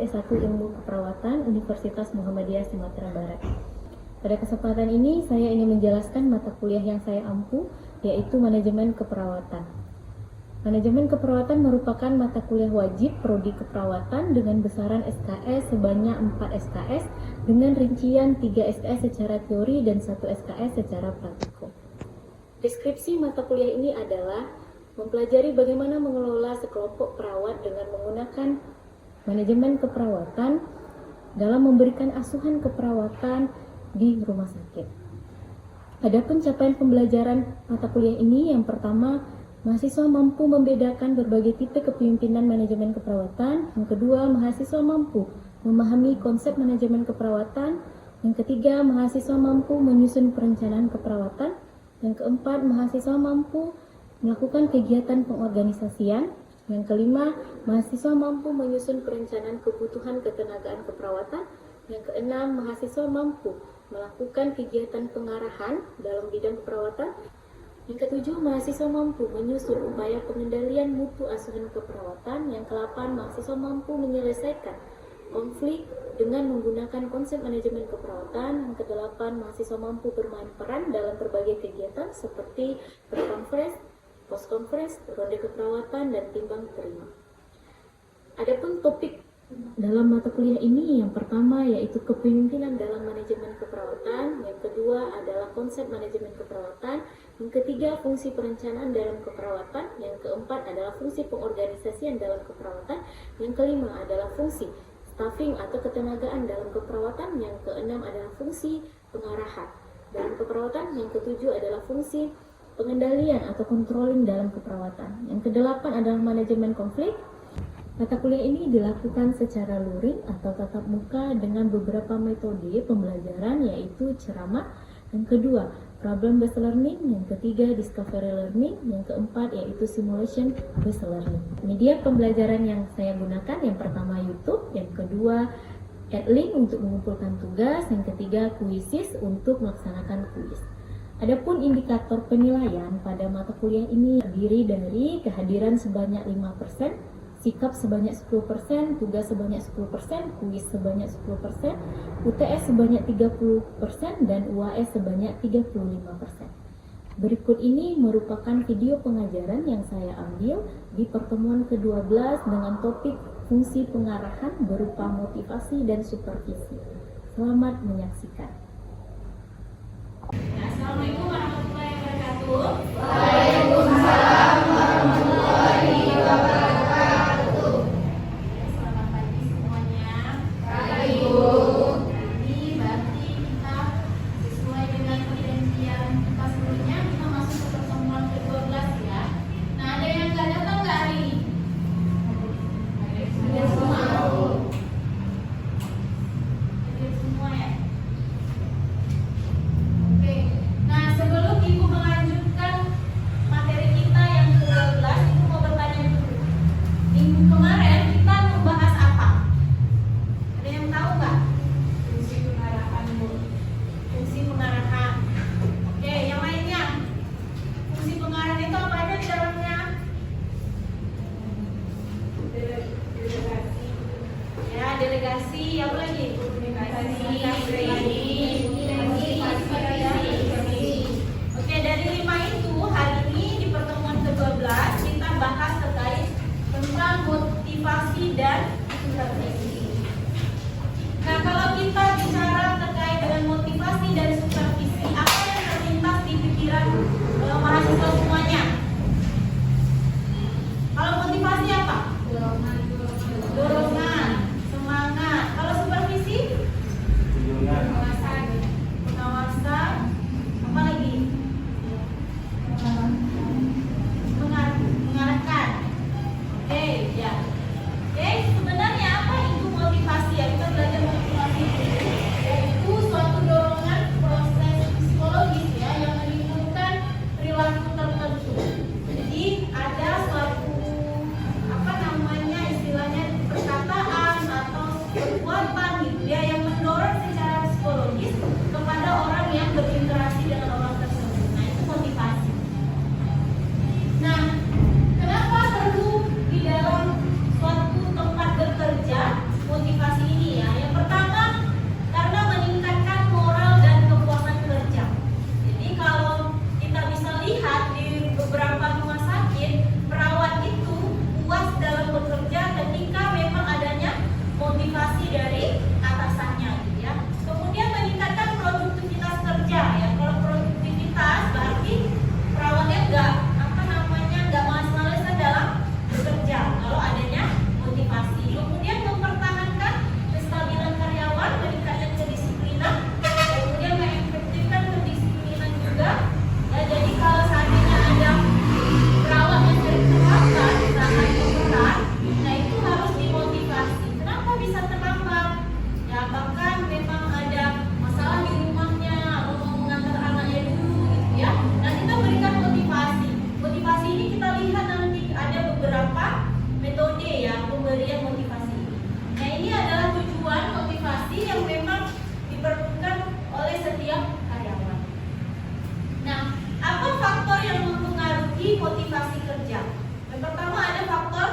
S1 Ilmu Keperawatan Universitas Muhammadiyah Sumatera Barat. Pada kesempatan ini saya ingin menjelaskan mata kuliah yang saya ampu, yaitu Manajemen Keperawatan. Manajemen Keperawatan merupakan mata kuliah wajib prodi keperawatan dengan besaran SKS sebanyak 4 SKS dengan rincian 3 SKS secara teori dan 1 SKS secara praktikum. Deskripsi mata kuliah ini adalah mempelajari bagaimana mengelola sekelompok perawat dengan menggunakan manajemen keperawatan dalam memberikan asuhan keperawatan di rumah sakit. Adapun capaian pembelajaran mata kuliah ini, yang pertama, mahasiswa mampu membedakan berbagai tipe kepemimpinan manajemen keperawatan. Yang kedua, mahasiswa mampu memahami konsep manajemen keperawatan. Yang ketiga, mahasiswa mampu menyusun perencanaan keperawatan. Yang keempat, mahasiswa mampu melakukan kegiatan pengorganisasian. Yang kelima, mahasiswa mampu menyusun perencanaan kebutuhan ketenagaan keperawatan. Yang keenam, mahasiswa mampu melakukan kegiatan pengarahan dalam bidang keperawatan. Yang ketujuh, mahasiswa mampu menyusun upaya pengendalian mutu asuhan keperawatan. Yang ke-8, mahasiswa mampu menyelesaikan konflik dengan menggunakan konsep manajemen keperawatan. Yang ke-8, mahasiswa mampu bermain peran dalam berbagai kegiatan seperti pre-conference, post-conference, ronde keperawatan, dan timbang terima. Adapun topik dalam mata kuliah ini, yang pertama yaitu kepemimpinan dalam manajemen keperawatan, yang kedua adalah konsep manajemen keperawatan, yang ketiga fungsi perencanaan dalam keperawatan, yang keempat adalah fungsi pengorganisasian dalam keperawatan, yang kelima adalah fungsi staffing atau ketenagaan dalam keperawatan, yang keenam adalah fungsi pengarahan dalam keperawatan, yang ketujuh adalah fungsi pengendalian atau controlling dalam keperawatan, yang kedelapan adalah manajemen konflik. Mata kuliah ini dilakukan secara luring atau tatap muka dengan beberapa metode pembelajaran, yaitu ceramah, yang kedua problem based learning, yang ketiga discovery learning, yang keempat yaitu simulation based learning. Media pembelajaran yang saya gunakan, yang pertama YouTube, yang kedua Edlink untuk mengumpulkan tugas, yang ketiga Quizzes untuk melaksanakan kuis. Adapun indikator penilaian pada mata kuliah ini terdiri dari kehadiran sebanyak 5%, sikap sebanyak 10%, tugas sebanyak 10%, kuis sebanyak 10%, UTS sebanyak 30%, dan UAS sebanyak 35%. Berikut ini merupakan video pengajaran yang saya ambil di pertemuan ke-12 dengan topik fungsi pengarahan berupa motivasi dan supervisi. Selamat menyaksikan. Assalamualaikum warahmatullahi wabarakatuh. Waalaikumsalam warahmatullahi wabarakatuh. Selamat pagi semuanya. Pagi, Bu. Jadi berarti kita sesuai dengan perjanjian kita sebelumnya, kita masuk ke pertemuan ke-12 ya. Nah, ada yang nggak datang nggak hari ini? Ada semua. Ada semua ya. Oke. Nah, sebelum Ibu melanjutkan materi kita yang ke-12, Ibu mau bertanya dulu. Minggu kemarin kita membahas apa? Ada yang tahu nggak? Fungsi pengarahan, Bu. Fungsi pengarahan. Oke, yang lainnya. Fungsi pengarahan itu apa aja di dalamnya? Delegasi. Ya, delegasi. Apa lagi? Oke, dari 5 itu hari ini di pertemuan ke-12 kita bahas terkait tentang motivasi dan supervisi. Nah, kalau kita bicara terkait dengan motivasi dan supervisi, apa yang terlintas di pikiran mahasiswa semuanya? Kalau motivasi apa? Dorongan, semangat. Kalau supervisi? Pengawasan. Apa lagi? Mengarahkan. Oke, ya. Oke, sebenarnya apa itu motivasi ya? Kita belajar motivasi yaitu suatu dorongan proses psikologis ya yang menimbulkan perilaku tertentu. Jadi ada suatu istilahnya perkataan atau perbuatan gitu ya yang mendorong secara psikologis kepada orang yang berinteraksi dengan orang tersebut. Nah, itu motivasi. Nah, kenapa perlu di dalam suatu tempat bekerja motivasi pertama ada faktor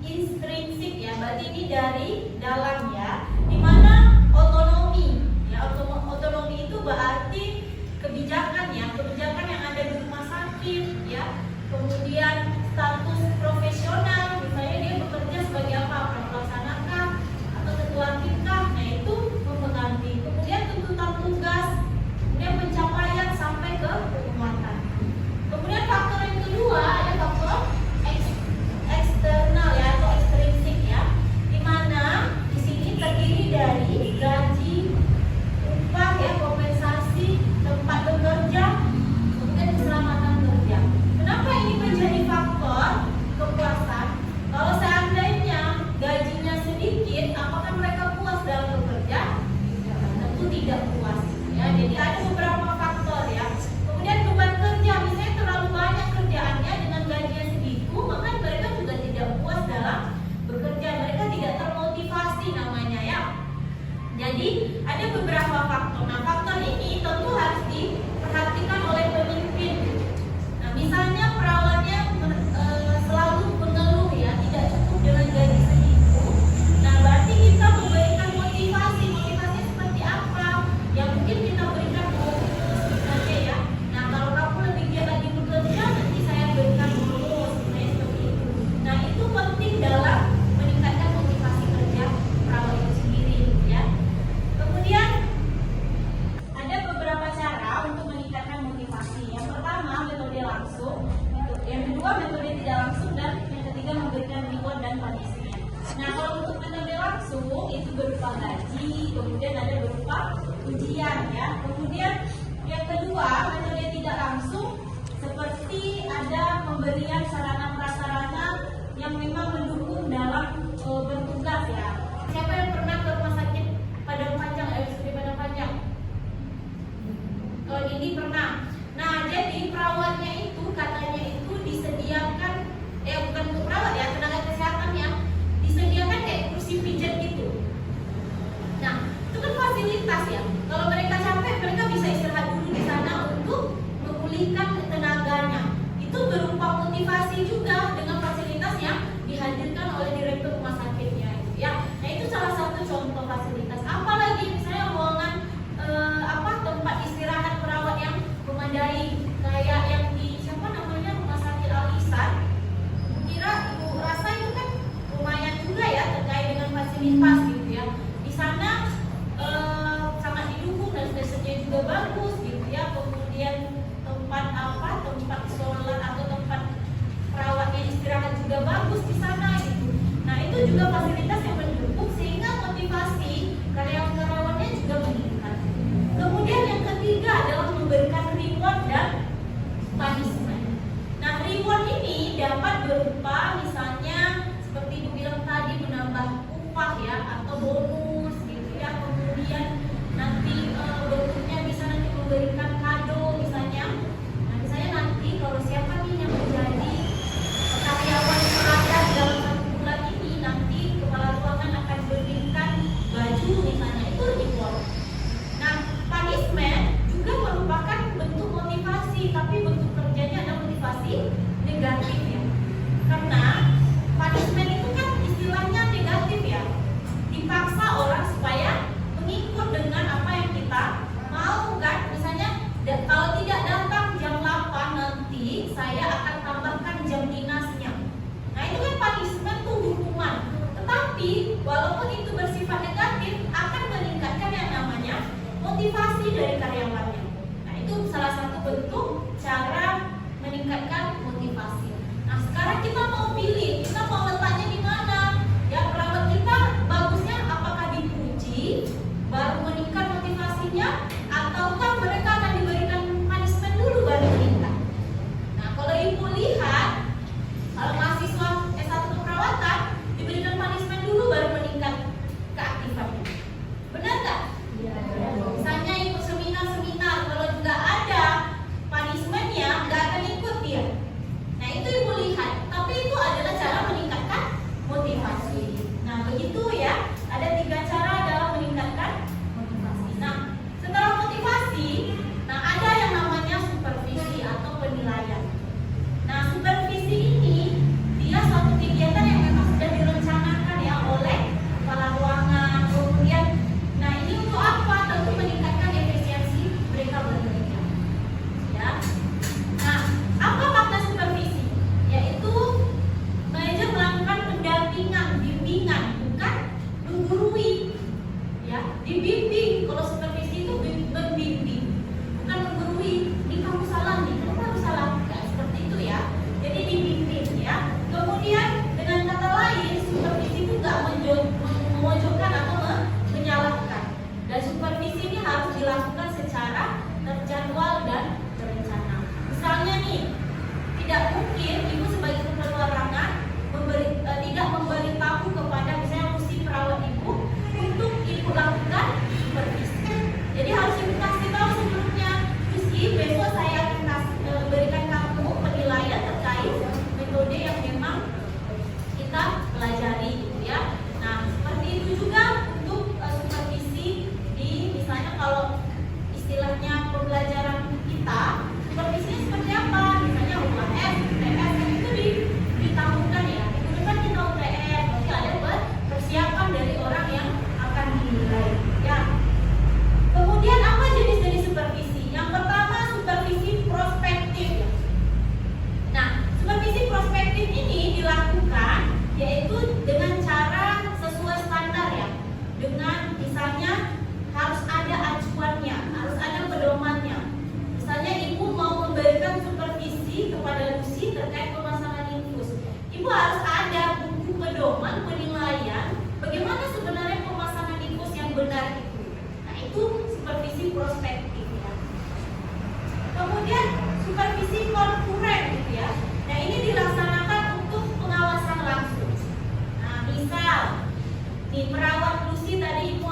intrinsik ya, berarti ini dari dalam ya, dimana otonomi ya, otonomi itu berarti kebijakan ya, kebijakan yang ada di rumah sakit ya, kemudian status profesional, misalnya dia bekerja sebagai apa, pelaksana kah atau ketua tim kah, nah itu mempengaruhi. Kemudian tuntutan tugas, kemudian pencapaian sampai ke penguatan. Kemudian faktor yang kedua ada faktor eksternal ya atau ekstrinsik ya, di mana di sini terdiri dari gaji, upah ya, kompensasi, tempat bekerja, kemudian keselamatan kerja. Kenapa ini menjadi faktor kepuasan? Kalau seandainya gajinya sedikit, apakah mereka puas dalam bekerja? Tentu tidak puas ya. Jadi ada beberapa faktor ya. Kemudian beban kerja, misalnya terlalu banyak kerjaannya dengan gajinya sedikit, maka mereka juga tidak puas dalam bekerja. Mereka tidak termotivasi namanya ya. Jadi ada beberapa faktor. Nah, faktor ini tentu harus diperhatikan oleh pemimpin. Nah, misalnya perawatnya selalu mengeluh ya, tidak cukup dengan gaji segitu. Nah, berarti kita memberikan motivasi. Motivasi seperti apa? Yang mungkin kita berikan saja ya. Nah, kalau kamu lebih giat lagi bekerja, nanti saya berikan bonus, misalnya seperti itu. Nah, itu penting dalam meningkatkan motivasi kerja perawat itu sendiri ya. Kemudian ada beberapa cara untuk meningkatkan motivasi. Yang pertama metode langsung, yang kedua metode tidak langsung, dan yang ketiga memberikan reward dan punishment. Nah, kalau untuk metode langsung itu berupa gaji, kemudian ada berupa ujian ya. Kemudian yang kedua metode tidak langsung seperti ada pemberian sarana prasarana yang memang mendukung dalam bertugas ya. Siapa yang pernah ke rumah sakit Padang Panjang, RSUD Padang Panjang? Kalau ini pernah. Nah, jadi perawatnya itu katanya itu disediakan, bukan untuk perawat ya, tenaga kesehatan ya, disediakan kayak kursi pijat gitu. Nah, itu kan fasilitas ya. Kalau mereka capek, mereka bisa istirahat dulu di sana untuk memulihkan tenaganya. Itu berupa motivasi juga dengan fasilitas yang dihadirkan oleh direktur rumah sakitnya ya. Nah, itu salah satu contoh fasilitas. Apalagi misalnya ruangan tempat istirahat perawat yang memadai, kayak yang di siapa namanya rumah sakit Al Ihsan. Kira Ibu rasa itu kan lumayan juga ya terkait dengan fasilitas gitu ya. Di sana sangat didukung dan spesialnya juga bagus gitu ya. Kemudian tempat sholat atau tempat perawatnya istirahat juga bagus di sana gitu. Nah, itu juga fasilitas yang mendukung sehingga motivasi karyawan-karyawannya juga meningkat. Kemudian yang ketiga adalah memberikan reward dan punishment. Nah, reward ini dapat berupa misalnya seperti Ibu bilang tadi, menambah upah ya atau bonus gitu ya. Kemudian nanti bentuknya bisa nanti memberikan kado misalnya. Nah, misalnya nanti kalau siapa nih yang menjadi karyawan teladan dalam 1 bulan ini, nanti kepala ruangan akan berikan baju misalnya, itu reward. Nah, punishment juga merupakan bentuk motivasi, tapi bentuk kerjanya ada motivasi negatif ya. Karena punishment itu kan istilahnya negatif ya. Dipaksa orang supaya mengikut dengan apa yang kita mau kan. Misalnya kalau tidak datang jam 8 nanti saya akan tambahkan jam dinasnya. Nah, itu kan punishment tuh hukuman. Tetapi walaupun itu bersifat negatif, akan meningkatkan yang namanya motivasi dari karyawannya. Nah, itu salah satu bentuk cara meningkatkan motivasi. Nah, sekarang kita mau pilih, kita mau letaknya di mana? Ya, perawat kita bagusnya apakah dipuji baru meningkat motivasinya, ataukah mereka akan diberikan punishment dulu baru meningkat? Nah, kalau Ibu lihat, kalau mahasiswa S1 keperawatan diberikan punishment dulu baru meningkat keaktifannya. Benar nggak? Misalnya ikut seminar-seminar, kalau juga ada punishment dibimbing. Kalau supervisi itu membimbing, bukan menggurui. Ini kamu salah nih, kenapa harus salah? Nggak seperti itu ya. Jadi dibimbing ya. Kemudian dengan kata lain, supervisi itu nggak memojokkan atau menyalahkan. Dan supervisi ini harus dilakukan secara terjadwal dan terencana. Misalnya nih, tidak mungkin ibu sebagai kepala larangan tidak memberitahu kepada misalnya mesti perawat ibu untuk ibu lakukan supervisi. Jadi harus ibu kasih tahu sebelumnya, Misi besok saya akan berikan kamu penilaian terkait metode yang memang kita pelajari gitu ya. Nah seperti itu juga untuk supervisi di misalnya kalau istilahnya pembelajaran kita, supervisinya seperti apa? Misalnya UAS, UTS itu ditanggungan ya. Minggu depan kita UTS, nanti ada persiapan dari orang yang akan dinilai ya. Kemudian apa jenis dari supervisi? Yang pertama supervisi prospektif ya. Nah, supervisi prospektif ini dilakukan yaitu dengan cara sesuai standar ya. Dengan misalnya harus ada acuannya, harus ada pedomannya. Misalnya ibu mau memberikan supervisi kepada Lucy terkait pemasangan infus. Ibu harus ada buku pedoman penilaian bagaimana sebenarnya pemasangan infus yang benar itu. Nah, itu supervisi prospektif ya. Kemudian supervisi konkuren gitu ya. Nah, ini dilaksanakan untuk pengawasan langsung. Nah, misal di perawat Lucy tadi ibu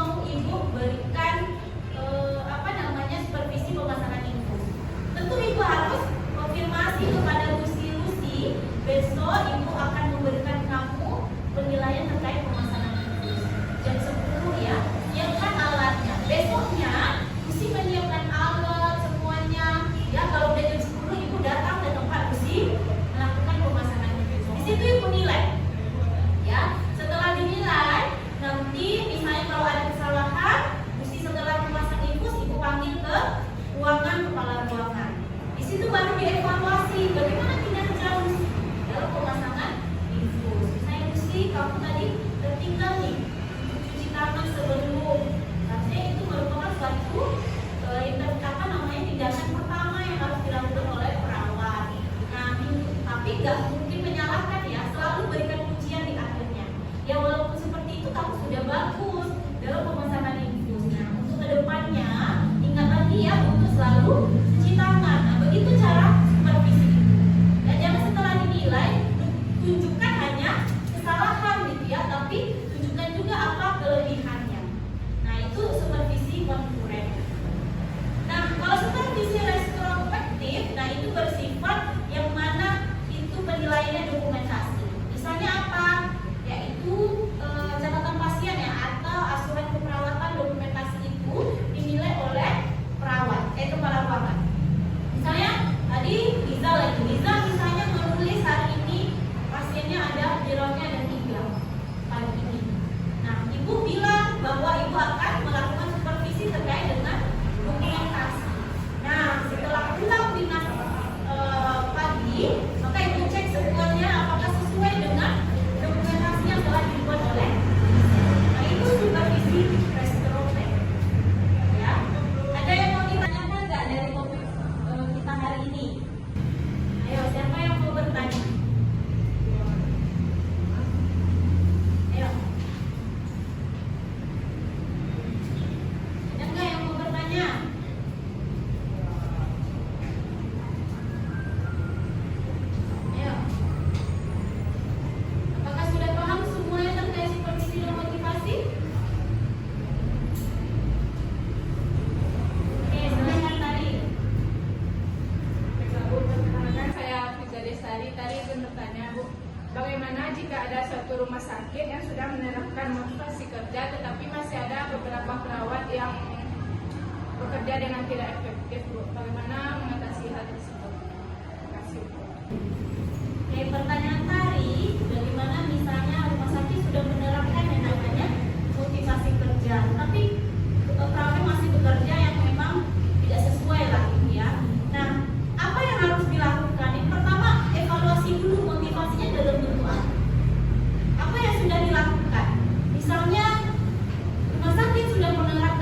berikan supervisi pemasangan infus. Tentu ibu harus konfirmasi kepada Lucy, besok ibu akan memberikan kamu penilaian terkait pemasangan infus jam 10 ya. Siapkan alatnya. Besoknya Lucy menyiapkan alat semuanya. Ya kalau udah jam 10 ibu datang ke tempat Lucy melakukan pemasangan infus. Di situ ibu nilai. Ya, setelah dinilai nanti misalnya kalau ada kesalahan, Lucy setelah memasang infus ibu panggil ke ruangan kepala ruangan. Di situ baru dievaluasi bagaimana kinerja Lucy dalam pemasangan infus. Misalnya Lucy, kamu tadi tertinggal nih cuci tangan sebelum. Artinya itu merupakan suatu tindakan pertama yang harus dilakukan oleh perawat. Nah, tapi nggak mungkin menyalahkan ya, selalu berikan pujian di akhirnya. Ya walaupun seperti itu kamu sudah bagus dalam pemasangan infus. Nah, untuk kedepannya ingat lagi ya untuk selalu cuci tangan. Nah, begitu cara supervisi itu. Dan jangan setelah dinilai tunjukkan hanya kesalahan gitu ya, tapi tunjukkan juga apa kelebihannya. Nah, itu supervisi konkuren. Nah, kalau supervisi retrospektif, nah itu bersifat yang mana itu penilaiannya dokumentasi. Misalnya apa? Yaitu catatan pasien ya atau asuhan keperawatan dokumentasi itu dinilai oleh perawat, kepala ruangan. Misalnya tadi Liza misalnya menulis hari ini pasiennya ada jerawatnya ada 3 pagi ini. Nah, ibu bilang bahwa ibu akan melakukan supervisi terkait dengan dokumentasi. Nah, setelah pulang dinas pagi, maka ibu cek semuanya apakah sesuai dengan dokumentasi yang telah dibuat oleh. Nah, itu supervisi retrospektif. Ya, ada yang mau ditanyakan nggak dari topik kita hari ini? Ayo, siapa yang mau bertanya? Ayo. Ada nggak yang mau bertanya? Ayo. Apakah sudah paham semuanya terkait supervisi dan motivasi? Oke, silakan tadi. Perkenalkan saya Fiza Desari. Tadi izin bertanya Bu, bagaimana jika ada suatu rumah sakit yang sudah menerapkan motivasi kerja tetapi masih ada beberapa perawat yang bekerja dengan tidak efektif Bu, bagaimana mengatasi hal tersebut? Terima kasih Bu. Oke, pertanyaan tadi, bagaimana misalnya rumah sakit sudah menerapkan yang namanya motivasi kerja, tapi perawatnya masih bekerja yang memang tidak sesuai lah gitu ya. Nah, apa yang harus dilakukan? Yang pertama, evaluasi dulu motivasinya dalam bentuk apa. Apa yang sudah dilakukan? Misalnya rumah sakit sudah menerapkan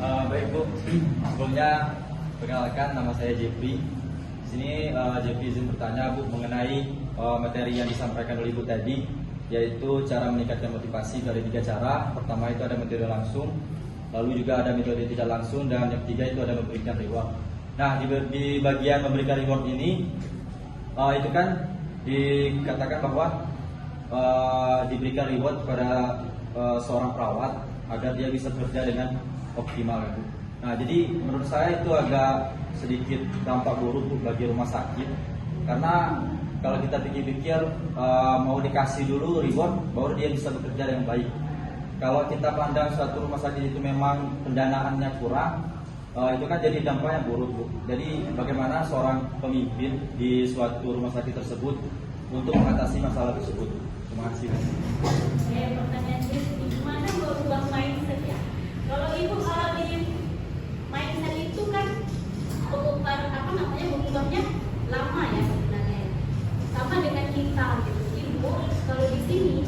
Baik Bu, sebelumnya perkenalkan nama saya Jeffrey. Di sini Jeffrey izin bertanya Bu mengenai materi yang disampaikan oleh Ibu tadi, yaitu cara meningkatkan motivasi dari 3 cara. Pertama itu ada metode langsung, lalu juga ada metode tidak langsung, dan yang ketiga itu ada memberikan reward. Nah, di bagian memberikan reward ini itu kan dikatakan bahwa diberikan reward kepada seorang perawat agar dia bisa bekerja dengan optimal, Bu. Nah, jadi menurut saya itu agak sedikit dampak buruk Bu, bagi rumah sakit, karena kalau kita pikir-pikir mau dikasih dulu reward baru dia bisa bekerja dengan baik. Kalau kita pandang suatu rumah sakit itu memang pendanaannya kurang, itu kan jadi dampak yang buruk Bu. Jadi bagaimana seorang pemimpin di suatu rumah sakit tersebut untuk mengatasi masalah tersebut? Terima kasih. Pertanyaan gimana berubah mindset ya? Kalau Ibu di mindset itu kan berubahnya lama ya sebenarnya. Sama dengan kita gitu. Ibu kalau di sini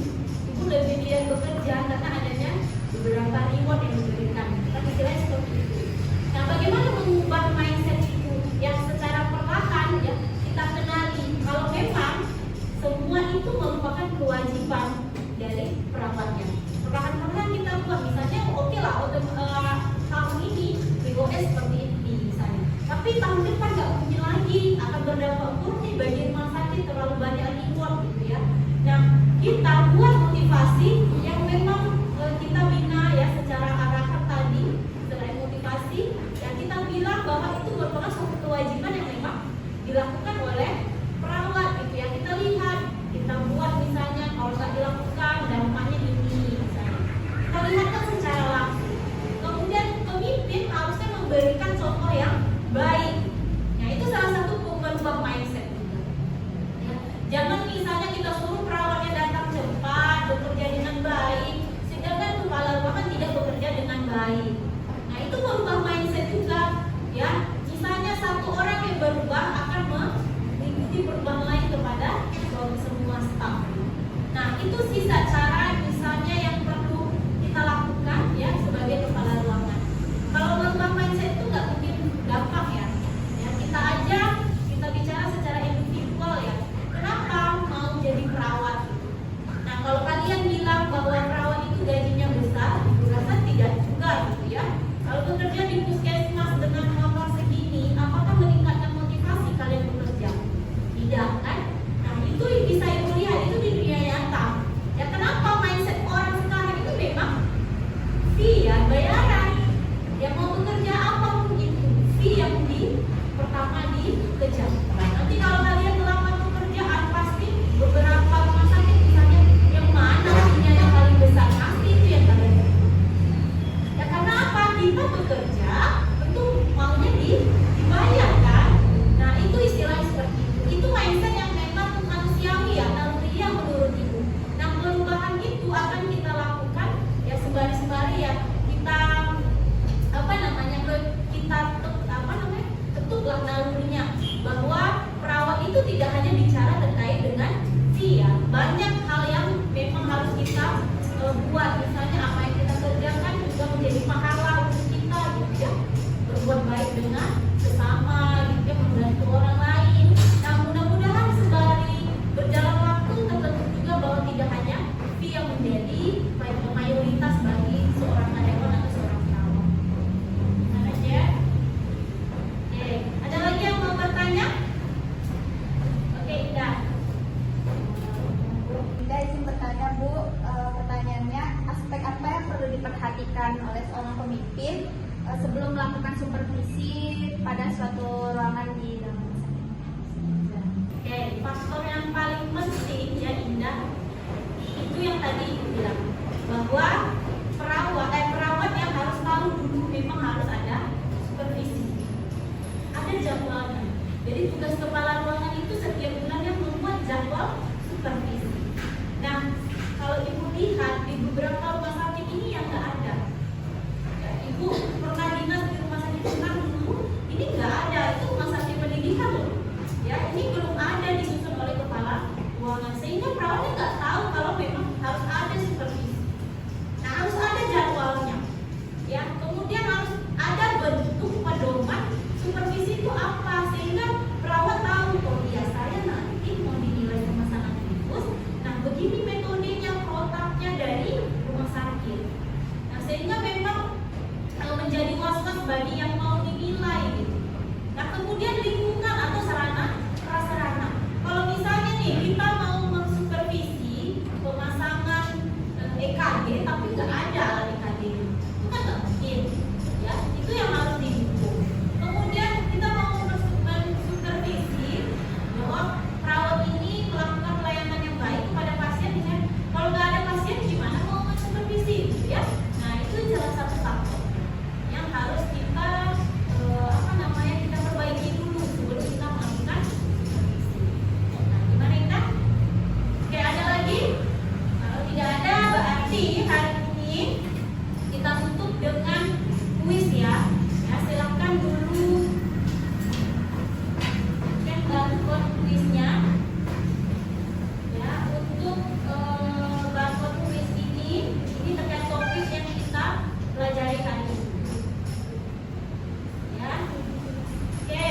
Ibu lebih dia bekerja karena adanya beberapa reward yang diberikan. Kan istilahnya seperti itu. Nah, bagaimana mengubah mindset itu yang secara perlahan ya kita kenali kalau memang semua itu merupakan kewajiban dari perawatnya. Perlahan-lahan kita buat, misalnya oke lah untuk tahun ini POS seperti ini misalnya. Tapi tahun depan nggak mungkin lagi, akan berdampak buruk nih bagi rumah sakit, terlalu banyak reward gitu ya. Nah, kita buat motivasi yang memang kita bina ya secara arahan tadi, selain motivasi, yang kita bilang bahwa itu merupakan suatu kewajiban yang memang dilakukan oleh perawat gitu ya. Kita lihat, kita buat misalnya kalau nggak dilakukan dampaknya ini misalnya. Kita lihat kan secara langsung. Kemudian pemimpin harusnya memberikan contoh yang baik. Nah, itu salah satu pengubah mindset juga. Ya. Jangan misalnya kita suruh perawatnya datang cepat, bekerja dengan baik, sedangkan kepala ruangan tidak bekerja dengan baik. Nah, itu merubah mindset juga. Ya, misalnya satu orang yang berubah akan mengikuti perubahan lain kepada semua staf. Nah, itu sisa cara misalnya yang perlu kita lakukan ya sebagai kepala ruangan. Kalau merubah mindset itu nggak mungkin gampang ya. Ya, kita bicara secara individual ya. Kenapa mau jadi perawat? Nah, kalau kalian bilang bahwa perawat itu gajinya besar, itu rasa tidak juga gitu ya. Kalau bekerja di puskesmas dengan nomor segini, apakah meningkatkan motivasi kalian bekerja? Tidak kan? Nah, itu bisa Ibu lihat itu di dunia nyata. Ya, kenapa mindset orang sekarang itu memang fee ya, bayaran. Yang mau bekerja apa begitu? Fee yang pertama dikejar. Nah, nanti kalau kalian melamar pekerjaan pasti beberapa rumah sakit misalnya yang mana fee-nya yang paling besar, pasti itu yang kalian. Ya, karena apa? Kita bekerja tentu maunya dibayar kan? Nah, itu istilahnya seperti itu. Itu mindset yang memang manusiawi ya, naluri yang menurut Ibu. Nah, perubahan itu akan kita lakukan ya sembari-sembari ya kita ketuklah nalurinya bahwa perawat itu tidak hanya bicara terkait dengan fee ya. Banyak hal yang memang harus kita buat, misalnya apa yang kita kerjakan juga menjadi pahala untuk kita gitu ya. Berbuat baik dengan sesama gitu ya, membantu orang lain. Nah, mudah-mudahan sembari berjalan waktu tertentu juga bahwa tidak hanya fee yang menjadi mayoritas bagi seorang karyawan atau seorang perawat. Mana ya? Oke, ada lagi yang mau bertanya? Oke, Indah. Indah izin bertanya Bu, pertanyaannya aspek apa yang perlu diperhatikan oleh seorang pemimpin sebelum melakukan supervisi pada suatu ruangan di dalam rumah sakit? Oke, faktor yang paling penting ya Indah, itu yang tadi Ibu bilang bahwa perawat yang harus tahu dulu memang harus ada supervisi, ada jadwalnya. Jadi tugas kepala ruangan itu setiap bulannya membuat jadwal supervisi. Nah, kalau Ibu lihat di beberapa rumah sakit ini yang nggak ada. Ya, Ibu pernah dinas di rumah sakit Senang dulu, ini nggak ada, itu rumah sakit pendidikan loh. Ya, ini belum ada disusun oleh kepala ruangan, sehingga perawatnya nggak tahu kalau memang harus ada supervisi. Nah, harus ada jadwalnya. Ya, kemudian harus pribadi yang mau dinilai gitu. Nah kemudian lingkungan atau sarana prasarana. Kalau misalnya nih kita mau mensupervisi pemasangan EKG tapi nggak ada alat EKG, itu kan nggak mungkin, ya. Itu yang harus didukung. Kemudian kita mau mensupervisi bahwa perawat ini melakukan pelayanan yang baik kepada pasien, misalnya kalau nggak ada pasien gimana mau mensupervisi, gitu ya. Nah itu salah satu faktor yang harus kita kita perbaiki dulu sebelum kita melakukan supervisi. Nah, gimana Intan? Oke, ada lagi? Kalau tidak ada berarti hari ini kita tutup dengan kuis ya. Ya, silakan dulu cek barcode kuisnya. Ya, untuk barcode kuis ini terkait topik yang kita pelajari hari ini. Ya. Oke,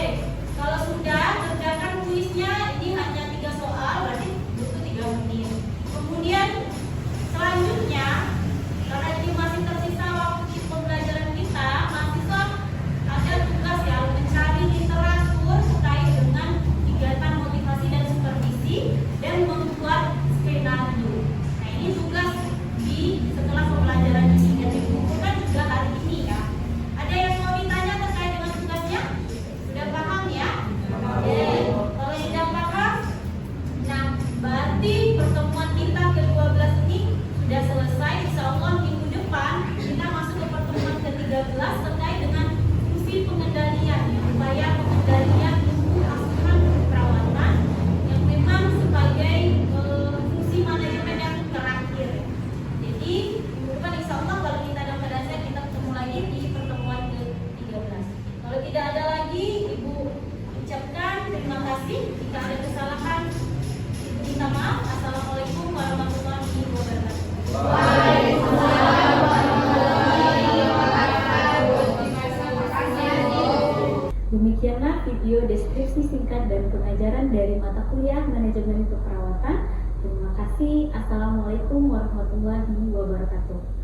kalau sudah kerjakan kuisnya, ini hanya 3 soal, berarti butuh 3 menit. Kemudian selanjutnya, karena ini masih tersisa waktu pembelajaran kita, mahasiswa ada tugas ya mencari literatur terkait dengan kegiatan motivasi dan supervisi dan membuat skenario. Nah ini tugas di setelah pembelajaran ini dan dikumpulkan juga hari ini ya. Ada yang mau ditanya terkait dengan tugasnya? Sudah paham ya? Oke. Kalau tidak paham, nah berarti pertemuan kita ke-12 ini sudah selesai. Insyaallah minggu depan kita masuk ke pertemuan ke-13 terkait dengan fungsi pengendalian, ya, upaya pengendalian ilmu asuhan perawatan yang memang sebagai fungsi manajemen yang terakhir. Jadi minggu depan insyaallah kalau kita ada keadaan kita ketemu lagi di pertemuan ke-13. Kalau tidak ada lagi, Ibu ucapkan terima kasih. Jika ada kesalahan, Ibu minta maaf. Assalamualaikum warahmatullahi wabarakatuh. Demikianlah video deskripsi singkat dan pengajaran dari mata kuliah manajemen keperawatan. Terima kasih. Assalamualaikum warahmatullahi wabarakatuh.